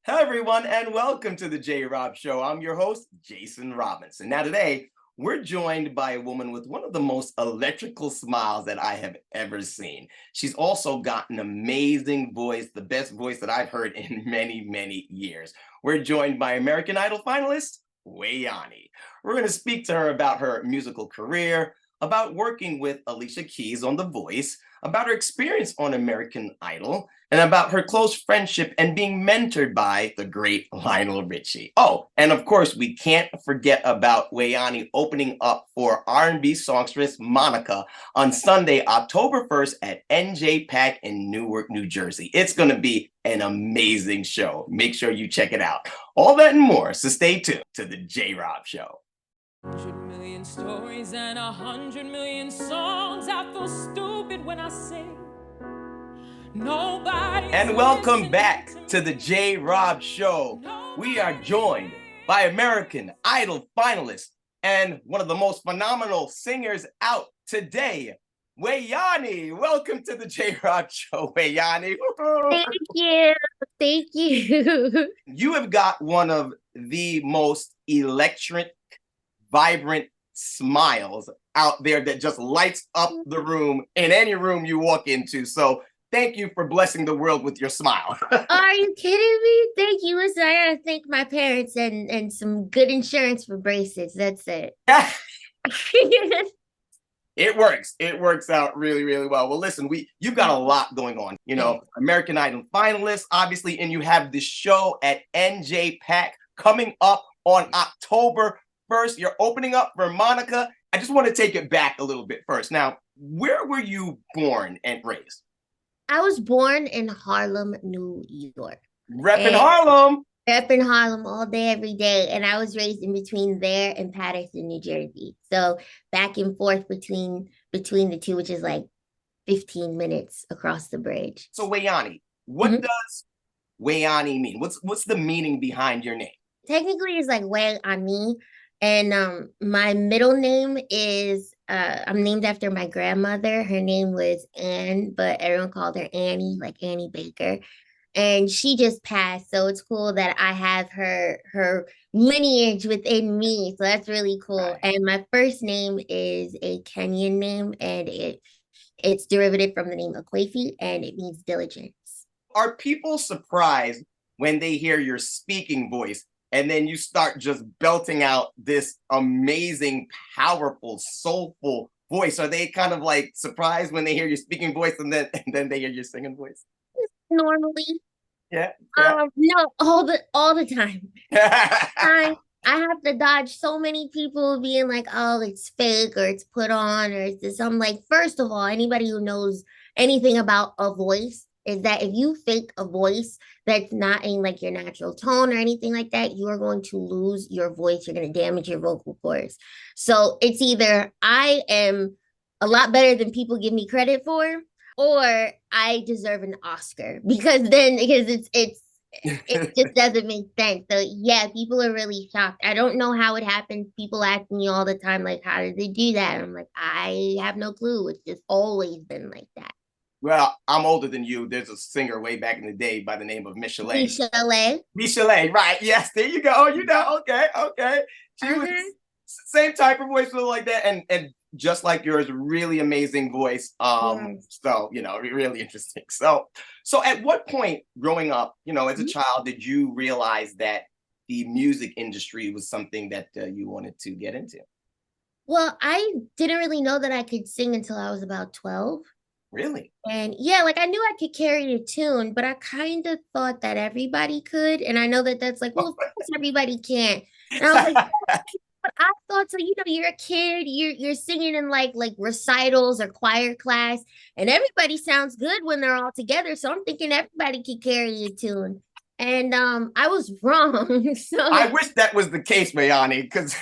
Hello, everyone, and welcome to the J Rob Show. I'm your host, Jason Robinson. Now, today, we're joined by a woman with one of the most electrical smiles that I have ever seen. She's also got an amazing voice, the best voice that I've heard in many, many years. We're joined by American Idol finalist, Wayani. We're going to speak to her about her musical career, about working with Alicia Keys on The Voice, about her experience on American Idol, and about her close friendship and being mentored by the great Lionel Richie. Oh, and of course, we can't forget about Wayani opening up for R&B songstress Monica on Sunday, October 1st at NJ Pack in Newark, New Jersey. It's going to be an amazing show. Make sure you check it out. All that and more, so stay tuned to the J Rob Show. 100 million stories and 100 million songs. I feel stupid when I sing. Nobody. And welcome back to the J Rob Show. We are joined by American Idol finalist and one of the most phenomenal singers out today, Wayani. Welcome to the J Rob Show, Wayani. Thank you. Thank you. You have got one of the most electric, vibrant smiles out there that just lights up the room in any room you walk into. So thank you for blessing the world with your smile. Are you kidding me? Thank you. Listen, I gotta thank my parents and some good insurance for braces. That's it. It works. It works out really, really well. Well, listen, you've got a lot going on. You know, American Idol finalist, obviously, and you have the show at NJ Pack coming up on October 1st. You're opening up for Monica. I just want to take it back a little bit first. Now, where were you born and raised? I was born in Harlem, New York. Repping Harlem. Repping Harlem all day, every day. And I was raised in between there and Paterson, New Jersey. So back and forth between the two, which is like 15 minutes across the bridge. So Wayani, what does Wayani mean? What's the meaning behind your name? Technically, it's like Wayani. And my middle name is I'm named after my grandmother. Her name was Ann, but everyone called her Annie, like Annie Baker. And she just passed, so it's cool that I have her lineage within me. So that's really cool. Right. And my first name is a Kenyan name, and it's derivative from the name Akwefi, and it means diligence. Are people surprised when they hear your speaking voice? And then you start just belting out this amazing, powerful, soulful voice. Are they kind of like surprised when they hear your speaking voice and then they hear your singing voice? Normally. Yeah. No, all the time. I have to dodge so many people being like, oh, it's fake or it's put on or it's this. I'm like, first of all, anybody who knows anything about a voice is that if you fake a voice that's not in like your natural tone or anything like that, you are going to lose your voice. You're going to damage your vocal cords. So it's either I am a lot better than people give me credit for, or I deserve an Oscar because it just doesn't make sense. So yeah, people are really shocked. I don't know how it happened. People ask me all the time, like, how did they do that? I'm like, I have no clue. It's just always been like that. Well, I'm older than you. There's a singer way back in the day by the name of Michelet. Michelet, right? Yes, there you go. You know, okay. She was same type of voice, like that, and just like yours, really amazing voice. So you know, really interesting. So at what point growing up, you know, as a child, did you realize that the music industry was something that you wanted to get into? Well, I didn't really know that I could sing until I was about 12. Really? And yeah, like I knew I could carry a tune, but I kind of thought that everybody could. And I know that that's like, well, of course everybody can't. And I was like, but I thought so. You know, you're a kid, you're singing in like recitals or choir class, and everybody sounds good when they're all together. So I'm thinking everybody could carry a tune. And I was wrong. So I wish that was the case, Wayani, because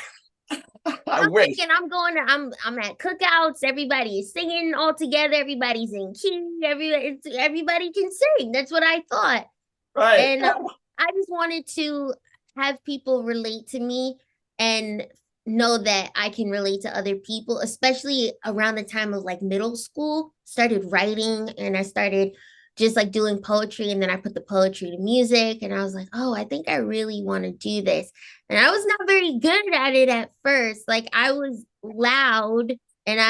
I'm thinking I'm at cookouts, everybody is singing all together, everybody's in key, everybody can sing. That's what I thought. Right. And I just wanted to have people relate to me and know that I can relate to other people, especially around the time of like middle school. Started writing and I started just like doing poetry, and then I put the poetry to music, and I was like, oh, I think I really want to do this. And I was not very good at it at first. Like I was loud and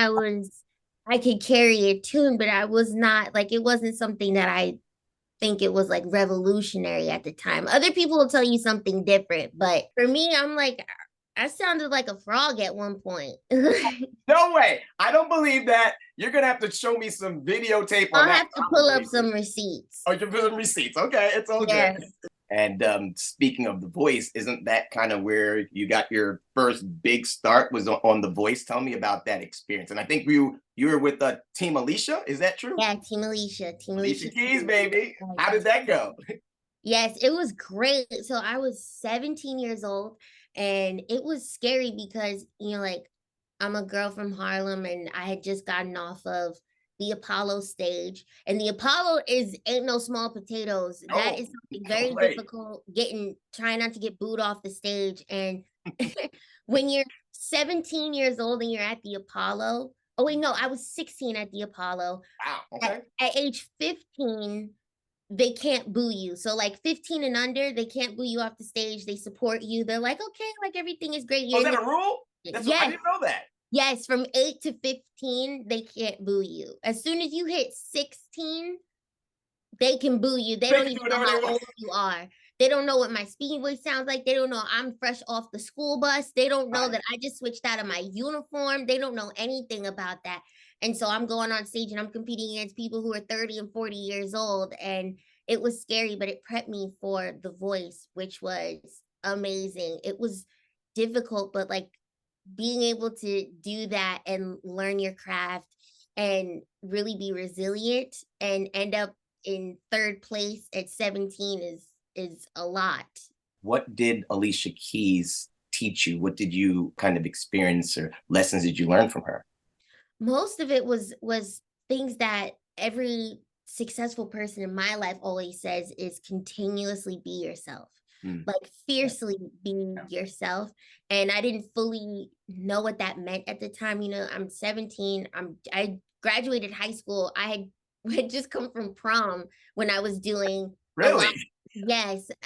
I could carry a tune, but I was not like it wasn't something that I think it was like revolutionary at the time. Other people will tell you something different, but for me, I'm like, I sounded like a frog at one point. No way. I don't believe that. You're going to have to show me some videotape on I'll that. have to pull up some receipts. Oh, you're putting receipts. Okay, it's all good. Yes. And speaking of The Voice, isn't that kind of where you got your first big start was on The Voice? Tell me about that experience. And I think you were with Team Alicia. Is that true? Yeah, Team Alicia. Team Alicia Alicia Keys, baby. How did that go? Yes, it was great. So I was 17 years old, and it was scary because, like I'm a girl from Harlem, and I had just gotten off of the Apollo stage. And the Apollo ain't no small potatoes. That is something very difficult, trying not to get booed off the stage. And when you're 17 years old and you're at the Apollo, oh wait, no, I was 16 at the Apollo. Wow. Okay. At age 15, they can't boo you. So like 15 and under, they can't boo you off the stage. They support you. They're like, okay, like everything is great. Oh, is that a rule? I didn't know that. Yes, from 8 to 15, they can't boo you. As soon as you hit 16, they can boo you. They don't even know how old you are. They don't know what my speaking voice sounds like. They don't know I'm fresh off the school bus. They don't know that I just switched out of my uniform. They don't know anything about that. And so I'm going on stage and I'm competing against people who are 30 and 40 years old. And it was scary, but it prepped me for The Voice, which was amazing. It was difficult, but like being able to do that and learn your craft and really be resilient and end up in third place at 17 is a lot. What did Alicia Keys teach you? What did you kind of experience or lessons did you learn from her? Most of it was things that every successful person in my life always says is continuously be yourself. Like fiercely being yourself. And I didn't fully know what that meant at the time. I'm 17. I graduated high school. I had just come from prom when I was doing Really?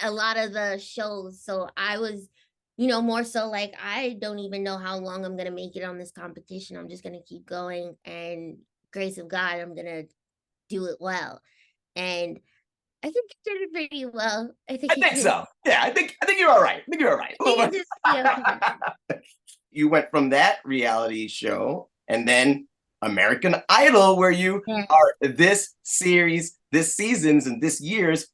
a lot of the shows. So I was, more so like, I don't even know how long I'm going to make it on this competition. I'm just going to keep going, and grace of God, I'm going to do it well. And I think you did it pretty well. I think so. Yeah, I think you're all right. I think you're all right. You went from that reality show and then American Idol, where you are this season's and this year's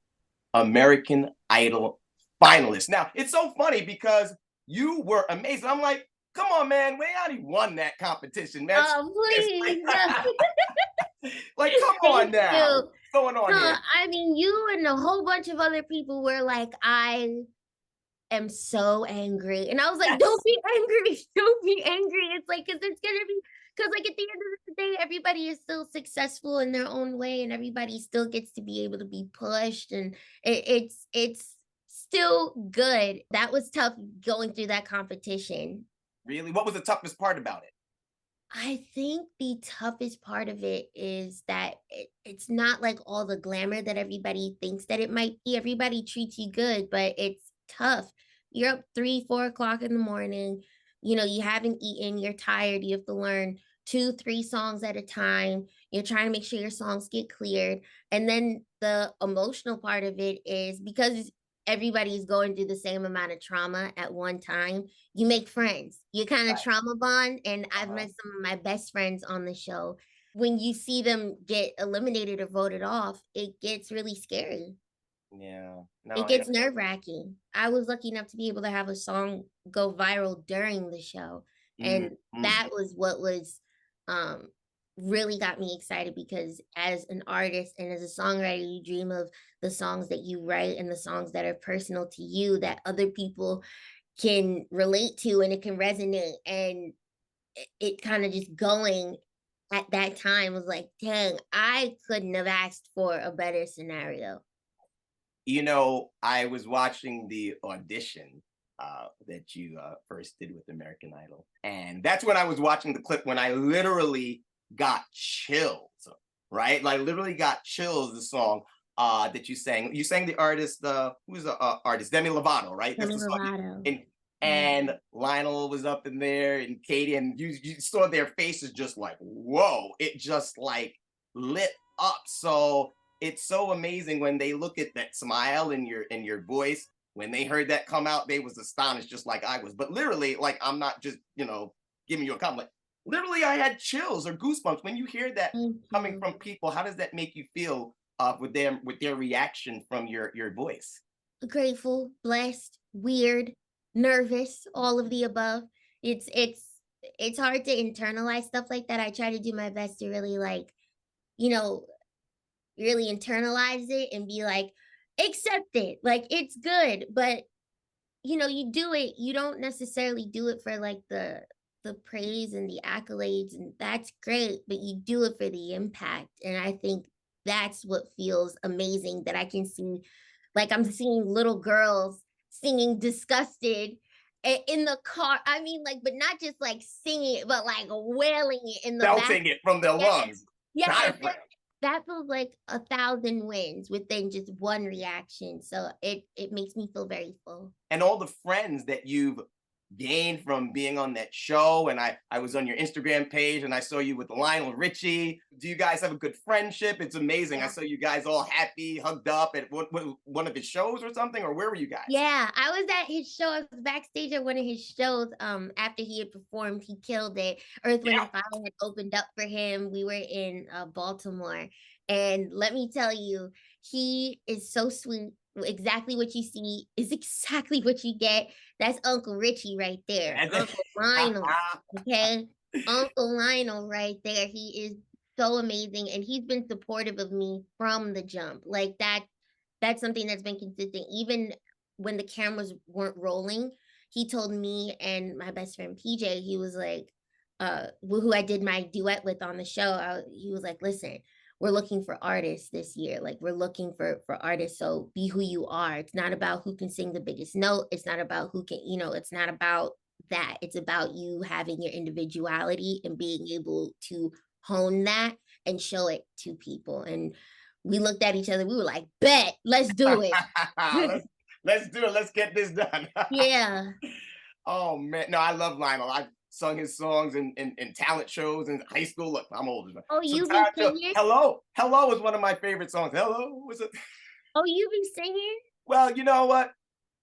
American Idol finalist. Now, it's so funny because you were amazing. I'm like, come on, man. We already won that competition, man. Oh, please. Like, come on now. What's going on here? I mean, you and a whole bunch of other people were like, I am so angry. And I was like, don't be angry. Don't be angry. It's like, because like at the end of the day, everybody is still successful in their own way, and everybody still gets to be able to be pushed. And it's still good. That was tough going through that competition. Really? What was the toughest part about it? I think the toughest part of it is that it's not like all the glamour that everybody thinks that it might be. Everybody treats you good, but it's tough. You're up 3-4 o'clock in the morning. You haven't eaten, you're tired. You have to learn 2-3 songs at a time. You're trying to make sure your songs get cleared. And then the emotional part of it is because everybody's going through the same amount of trauma at one time, you make friends. You kind of trauma bond. And I've met some of my best friends on the show. When you see them get eliminated or voted off, it gets really scary. Yeah. It gets nerve-wracking. I was lucky enough to be able to have a song go viral during the show. And that was what was really got me excited, because as an artist and as a songwriter, you dream of the songs that you write and the songs that are personal to you that other people can relate to and it can resonate. And it kind of just going at that time was like, dang, I couldn't have asked for a better scenario. I was watching the audition that you first did with American Idol. And that's when I was watching the clip when I literally got chills right? Like literally got chills, the song that you sang. You sang the artist, who's the artist? Demi Lovato, right? That's Demi the song. Lovato. And Yeah. and Lionel was up in there and Katie, and you saw their faces just like, whoa, it just like lit up. So it's so amazing when they look at that smile in your voice. When they heard that come out, they was astonished just like I was. But literally, like, I'm not just, giving you a compliment. Literally, I had chills or goosebumps when you hear that Thank coming you. from people. How does that make you feel with their reaction from your voice? Grateful, blessed, weird, nervous, all of the above. It's hard to internalize stuff like that. I try to do my best to really like, you know, really internalize it and be like, accept it. Like it's good. But you do it, you don't necessarily do it for like the praise and the accolades, and that's great, but you do it for the impact. And I think that's what feels amazing, that I can see, like I'm seeing little girls singing Disgusted in the car. I mean, like, but not just like singing it, but like wailing it in the back. Belting it from their Yes, lungs. yes, Diaphragm. that feels like 1,000 wins within just one reaction. So it makes me feel very full. And all the friends that you've gained from being on that show. And I was on your Instagram page and I saw you with Lionel Richie. Do you guys have a good friendship? It's amazing. I Yeah. saw you guys all happy, hugged up at one of his shows or something, or where were you guys? Yeah, I was at his show. I was backstage at one of his shows. After he had performed, he killed it. Earth, Wind, Yeah. and Fire had opened up for him. We were in Baltimore, and let me tell you, he is so sweet. Exactly what you see is exactly what you get. That's Uncle Richie right there, Uncle Lionel. Okay, Uncle Lionel right there. He is so amazing, and he's been supportive of me from the jump. Like that. That's something that's been consistent. Even when the cameras weren't rolling, he told me and my best friend PJ, he was like, who I did my duet with on the show, he was like, listen, we're looking for artists this year. Like we're looking for artists. So be who you are. It's not about who can sing the biggest note. It's not about who can, it's not about that. It's about you having your individuality and being able to hone that and show it to people. And we looked at each other. We were like, bet, let's do it. let's do it. Let's get this done. Yeah. Oh man. No, I love Lionel. I've sung his songs in talent shows in high school. Look, I'm old. Oh, So you be Tara, singing? Hello is one of my favorite songs. Hello was it? Oh, you be singing? Well, you know what?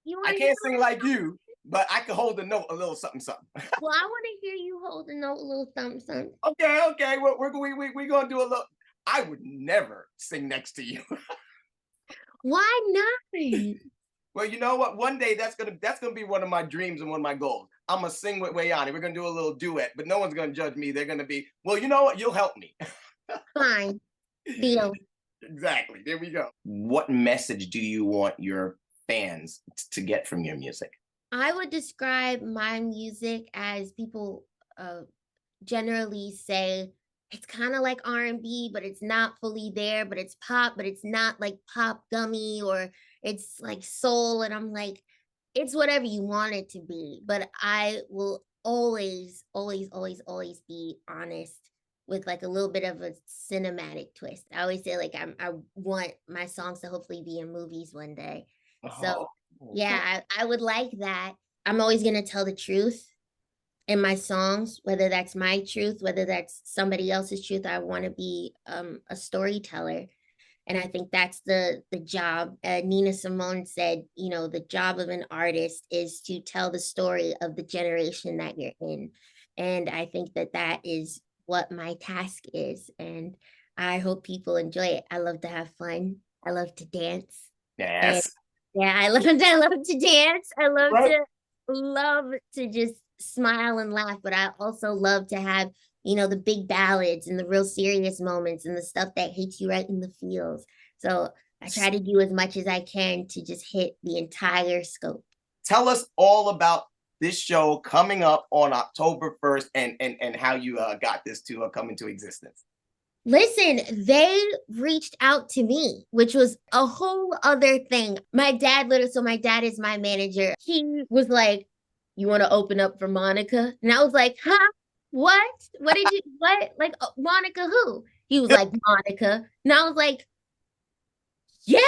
You I want can't sing like you, but I can hold the note a little something, something. Well, I want to hear you hold a note a little something, something. Okay. We're gonna do a little. I would never sing next to you. Why not? Well, you know what? One day that's gonna be one of my dreams and one of my goals. I'm gonna sing with Wayani. We're gonna do a little duet, but no one's gonna judge me. They're gonna be, well, you know what? You'll help me. Fine. Deal. Exactly. There we go. What message do you want your fans to get from your music? I would describe my music as people generally say it's kind of like R&B, but it's not fully there, but it's pop, but it's not like pop gummy, or it's like soul. And I'm like, it's whatever you want it to be. But I will always, always, always, always be honest with like a little bit of a cinematic twist. I always say like I want my songs to hopefully be in movies one day. So yeah, I would like that. I'm always gonna tell the truth in my songs, whether that's my truth, whether that's somebody else's truth. I want to be a storyteller. And I think that's the job. Nina Simone said, the job of an artist is to tell the story of the generation that you're in. And I think that is what my task is. And I hope people enjoy it. I love to have fun. I love to dance. Yes. And yeah, I love to dance. I love to just smile and laugh, but I also love to have, the big ballads and the real serious moments and the stuff that hits you right in the feels. So I try to do as much as I can to just hit the entire scope. Tell us all about this show coming up on October 1st and how you got this to come into existence. Listen, they reached out to me, which was a whole other thing. My dad is my manager. He was like, you want to open up for Monica? And I was like, huh? What? What? Like, Monica who? He was like, Monica. And I was like, yeah.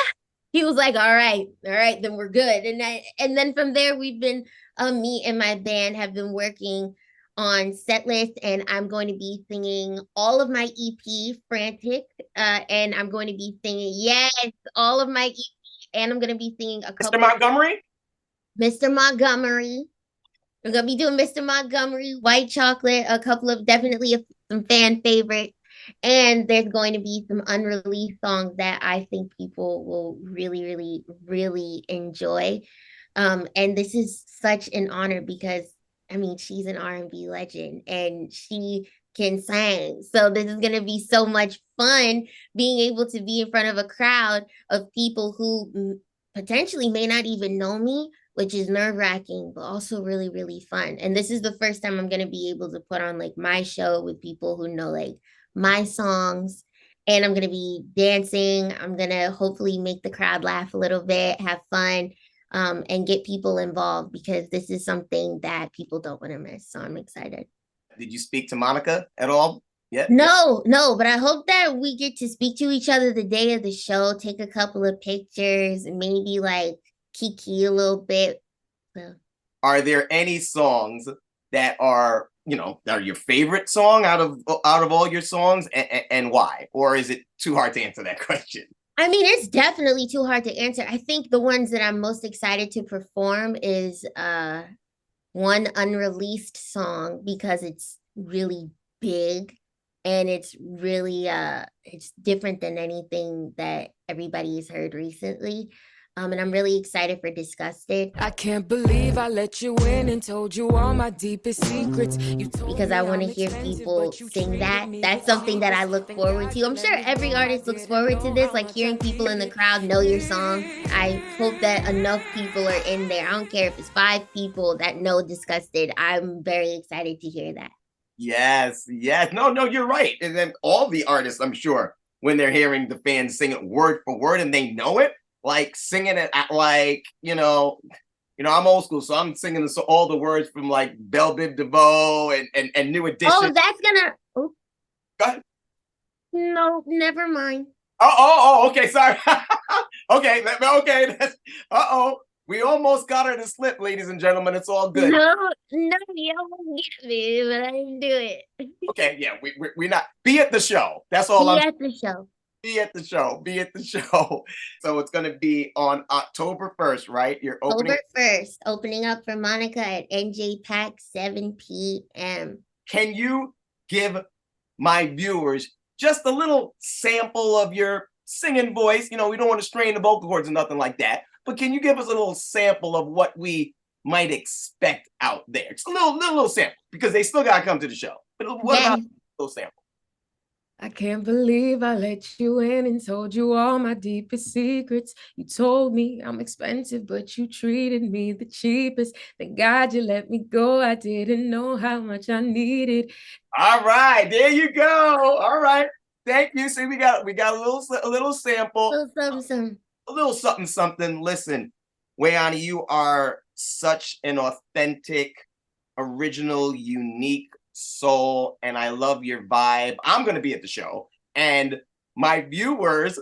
He was like, all right, then we're good. And then from there, we've been, me and my band have been working on set list, and I'm going to be singing all of my EP, Frantic, and I'm going to be singing, yes, all of my EP, and I'm going to be singing a couple. Mr. Montgomery? Mr. Montgomery. We're going to be doing Mr. Montgomery, White Chocolate, a couple of definitely some fan favorites. And there's going to be some unreleased songs that I think people will really, really, really enjoy. And this is such an honor because, I mean, she's an R&B legend and she can sing. So this is going to be so much fun being able to be in front of a crowd of people who potentially may not even know me, which is nerve-wracking, but also really, really fun. And this is the first time I'm going to be able to put on like my show with people who know like my songs, and I'm going to be dancing. I'm going to hopefully make the crowd laugh a little bit, have fun, and get people involved because this is something that people don't want to miss. So I'm excited. Did you speak to Monica at all yet? No, but I hope that we get to speak to each other the day of the show, take a couple of pictures, and maybe like kiki a little bit. So. Are there any songs that are your favorite song out of all your songs, and why? Or is it too hard to answer that question? I mean, it's definitely too hard to answer. I think the ones that I'm most excited to perform is one unreleased song because it's really big and it's really it's different than anything that everybody has heard recently. And I'm really excited for Disgusted. I can't believe I let you in and told you all my deepest secrets. Because I want to hear people sing that. That's something that I look forward to. I'm sure every artist looks forward to this, like hearing people in the crowd know your song. I hope that enough people are in there. I don't care if it's 5 people that know Disgusted. I'm very excited to hear that. Yes. No, you're right. And then all the artists, I'm sure, when they're hearing the fans sing it word for word and they know it, like singing it at like, I'm old school, so I'm singing all the words from like Belle Biv DeVoe and New Edition. Oh, that's gonna. Oh. Go ahead. No, never mind. Oh, okay, sorry. okay. We almost got her to slip, ladies and gentlemen. It's all good. No, you won't get me, but I didn't do it. Okay, yeah, we're not. Be at the show. That's all. Be at the show. Be at the show. So it's going to be on October 1st, right? You're opening. October 1st, opening up for Monica at NJ Pack, 7 p.m. Can you give my viewers just a little sample of your singing voice? We don't want to strain the vocal cords or nothing like that. But can you give us a little sample of what we might expect out there? Just a little sample, because they still got to come to the show. But what about a little sample? I can't believe I let you in and told you all my deepest secrets. You told me I'm expensive, but you treated me the cheapest. Thank God you let me go. I didn't know how much I needed. All right, there you go. All right, thank you. See, we got a little sample, a little something. Listen, Wayani, you are such an authentic, original, unique soul, and I love your vibe. I'm going to be at the show, and my viewers,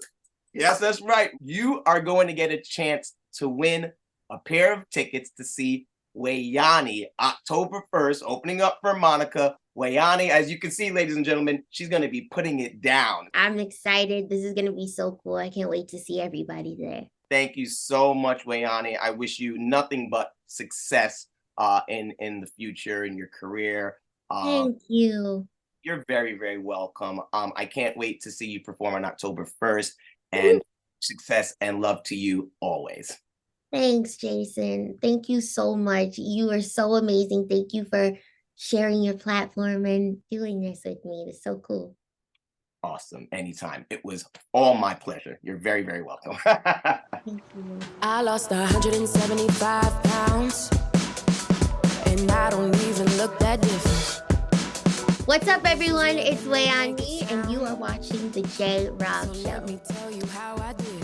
yes, that's right, you are going to get a chance to win a pair of tickets to see Wayani October 1st, opening up for Monica. Wayani, as you can see, ladies and gentlemen, she's going to be putting it down. I'm excited. This is going to be so cool. I can't wait to see everybody there. Thank you so much, Wayani. I wish you nothing but success in the future, in your career. Thank you. You're very, very welcome. I can't wait to see you perform on October 1st, and success and love to you always. Thanks, Jason. Thank you so much. You are so amazing. Thank you for sharing your platform and doing this with me. It's so cool. Awesome. Anytime. It was all my pleasure. You're very, very welcome. Thank you. I lost 175 pounds, and I don't even look that different. What's up, everyone? It's Wayani, and you are watching The J. Rob Show. Let me tell you how I did.